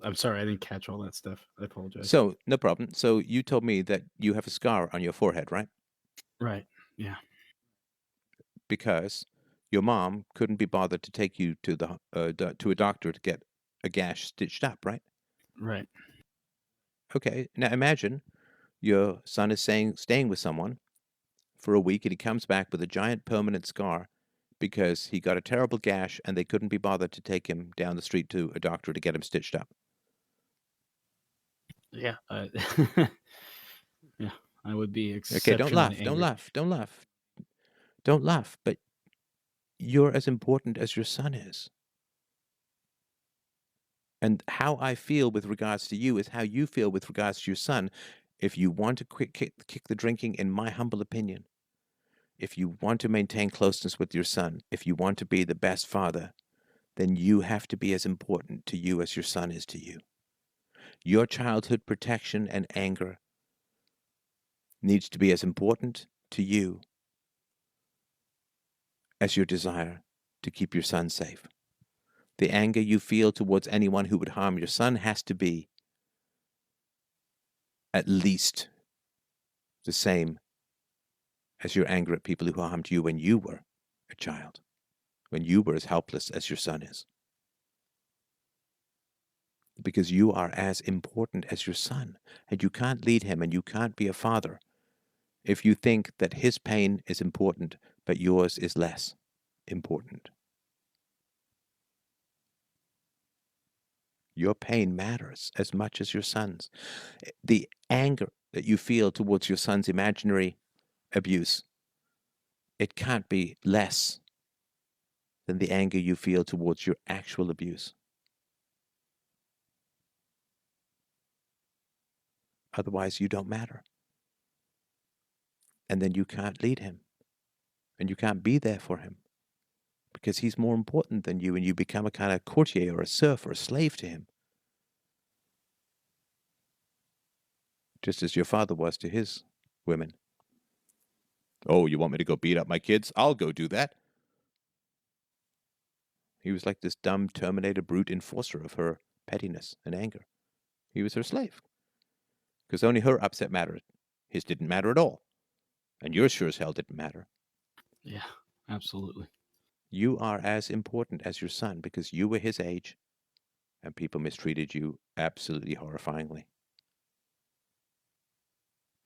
I'm sorry, I didn't catch all that stuff. I apologize. So, no problem. So you told me that you have a scar on your forehead, right? Right. Yeah. Because your mom couldn't be bothered to take you to to a doctor to get a gash stitched up, right? Right. Okay. Now imagine your son is staying with someone for a week and he comes back with a giant permanent scar because he got a terrible gash and they couldn't be bothered to take him down the street to a doctor to get him stitched up. Yeah. Yeah. I would be Okay, don't exceptionally laugh. Don't angry. laugh. Don't laugh. Don't laugh. But you're as important as your son is. And how I feel with regards to you is how you feel with regards to your son. If you want to kick the drinking, in my humble opinion, if you want to maintain closeness with your son, if you want to be the best father, then you have to be as important to you as your son is to you. Your childhood protection and anger needs to be as important to you as your desire to keep your son safe. The anger you feel towards anyone who would harm your son has to be at least the same as your anger at people who harmed you when you were a child, when you were as helpless as your son is. Because you are as important as your son, and you can't lead him and you can't be a father if you think that his pain is important, but yours is less important. Your pain matters as much as your son's. The anger that you feel towards your son's imaginary abuse, it can't be less than the anger you feel towards your actual abuse. Otherwise, you don't matter. And then you can't lead him, and you can't be there for him because he's more important than you, and you become a kind of courtier or a serf or a slave to him, just as your father was to his women. Oh, you want me to go beat up my kids? I'll go do that. He was like this dumb Terminator brute enforcer of her pettiness and anger. He was her slave, because only her upset mattered. His didn't matter at all, and yours sure as hell didn't matter. Yeah. Absolutely. You are as important as your son because you were his age, and people mistreated you absolutely horrifyingly.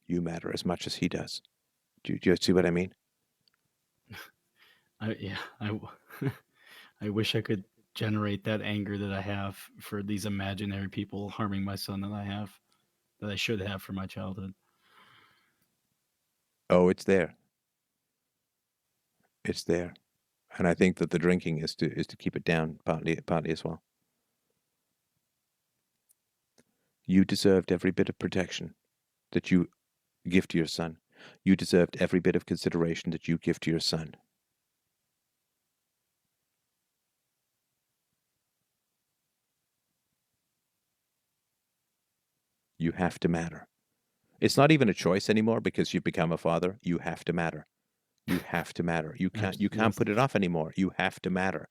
You matter as much as he does. Do you see what I mean? Yeah. I wish I could generate that anger that I have for these imaginary people harming my son that I should have for my childhood. Oh, it's there. It's there. And I think that the drinking is to keep it down partly as well. You deserved every bit of protection that you give to your son. You deserved every bit of consideration that you give to your son. You have to matter. It's not even a choice anymore because you've become a father. You have to matter. You have to matter. You can't Yes. put it off anymore. You have to matter.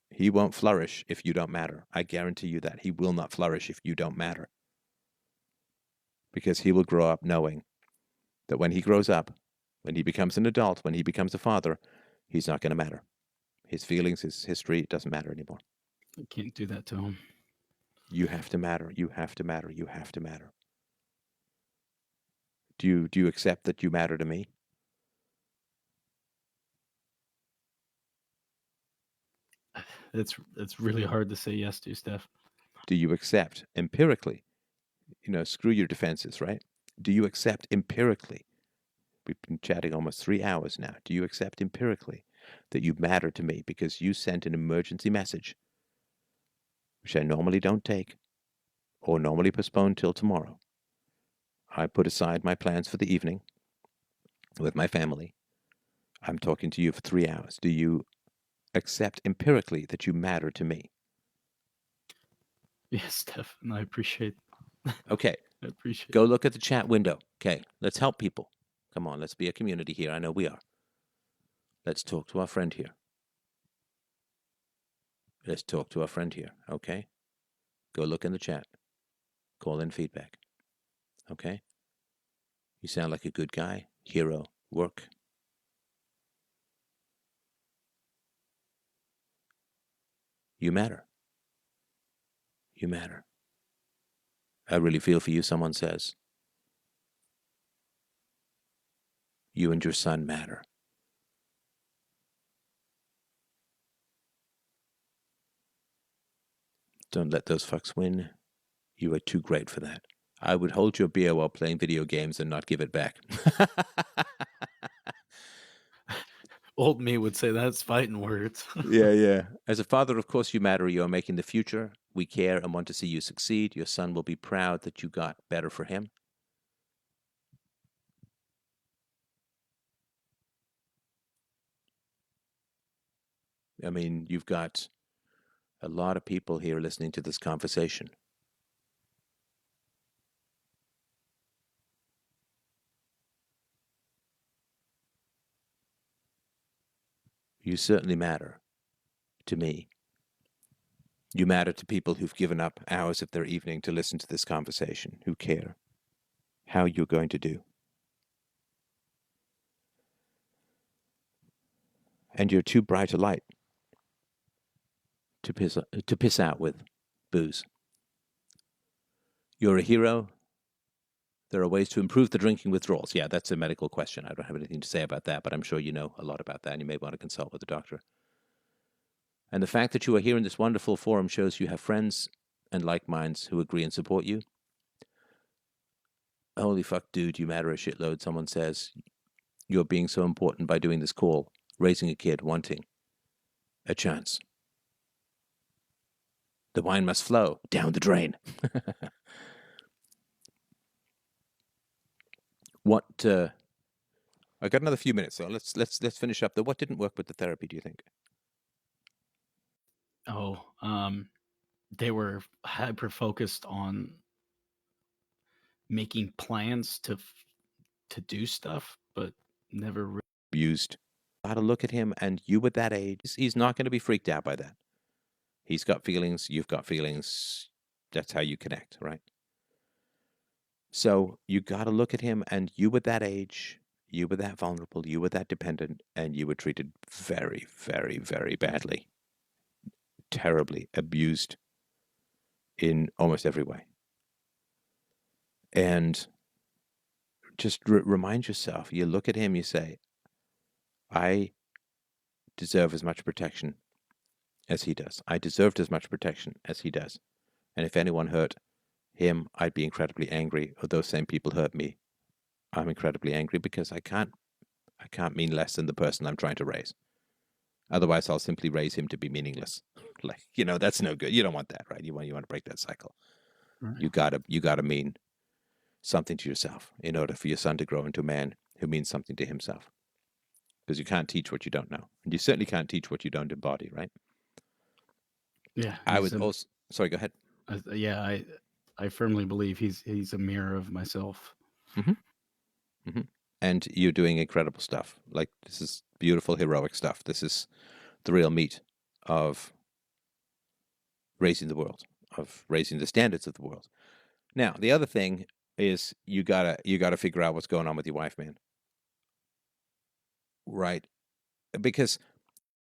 He won't flourish if you don't matter. I guarantee you that. He will not flourish if you don't matter. Because he will grow up knowing that when he grows up, when he becomes an adult, when he becomes a father, he's not going to matter. His feelings, his history, it doesn't matter anymore. I can't do that to him. You have to matter. You have to matter. You have to matter. Do you accept that you matter to me? It's really hard to say yes to, Steph. Do you accept empirically? Screw your defenses, right? Do you accept empirically? We've been chatting almost 3 hours now. Do you accept empirically that you matter to me because you sent an emergency message, which I normally don't take or normally postpone till tomorrow? I put aside my plans for the evening with my family. I'm talking to you for 3 hours. Do you accept empirically that you matter to me? Yes, Steph, and I appreciate. Okay, I appreciate go it. look at the chat window. Okay, let's help people. Come on, let's be a community here. I know we are. Let's talk to our friend here. Let's talk to our friend here, okay? Go look in the chat. Call in feedback, okay? You sound like a good guy. Hero. Work. You matter. You matter. I really feel for you, someone says. You and your son matter. Don't let those fucks win. You are too great for that. I would hold your beer while playing video games and not give it back. Old me would say that's fighting words. Yeah, yeah. As a father, of course, you matter. You are making the future. We care and want to see you succeed. Your son will be proud that you got better for him. I mean, you've got a lot of people here listening to this conversation. You certainly matter to me. You matter to people who've given up hours of their evening to listen to this conversation, who care how you're going to do. And you're too bright a light to piss out with booze. You're a hero. There are ways to improve the drinking withdrawals. Yeah, that's a medical question. I don't have anything to say about that, but I'm sure you know a lot about that, and you may want to consult with a doctor. And the fact that you are here in this wonderful forum shows you have friends and like minds who agree and support you. Holy fuck, dude, you matter a shitload, someone says. You're being so important by doing this call, raising a kid, wanting a chance. The wine must flow down the drain. What? I got another few minutes, so let's finish up. What didn't work with the therapy? Do you think? Oh, they were hyper focused on making plans to do stuff, but never really. Abused. How to look at him, and you at that age, he's not going to be freaked out by that. He's got feelings. You've got feelings. That's how you connect, right? So you got to look at him, and you at that age, you were that vulnerable, you were that dependent, and you were treated very, very, very badly, terribly abused in almost every way. And just remind yourself, you look at him, you say, I deserve as much protection as he does. I deserved as much protection as he does. And if anyone hurt him, I'd be incredibly angry. Or those same people hurt me, I'm incredibly angry because I can't mean less than the person I'm trying to raise. Otherwise, I'll simply raise him to be meaningless. Like, that's no good. You don't want that, right? You want to break that cycle. Right. You gotta mean something to yourself in order for your son to grow into a man who means something to himself. Because you can't teach what you don't know, and you certainly can't teach what you don't embody, right? Yeah, I was also sorry. Go ahead. Yeah, I firmly believe he's a mirror of myself. Mm-hmm. Mm-hmm. And you're doing incredible stuff. Like, this is beautiful, heroic stuff. This is the real meat of raising the world, of raising the standards of the world. Now, the other thing is you gotta figure out what's going on with your wife, man. Right? Because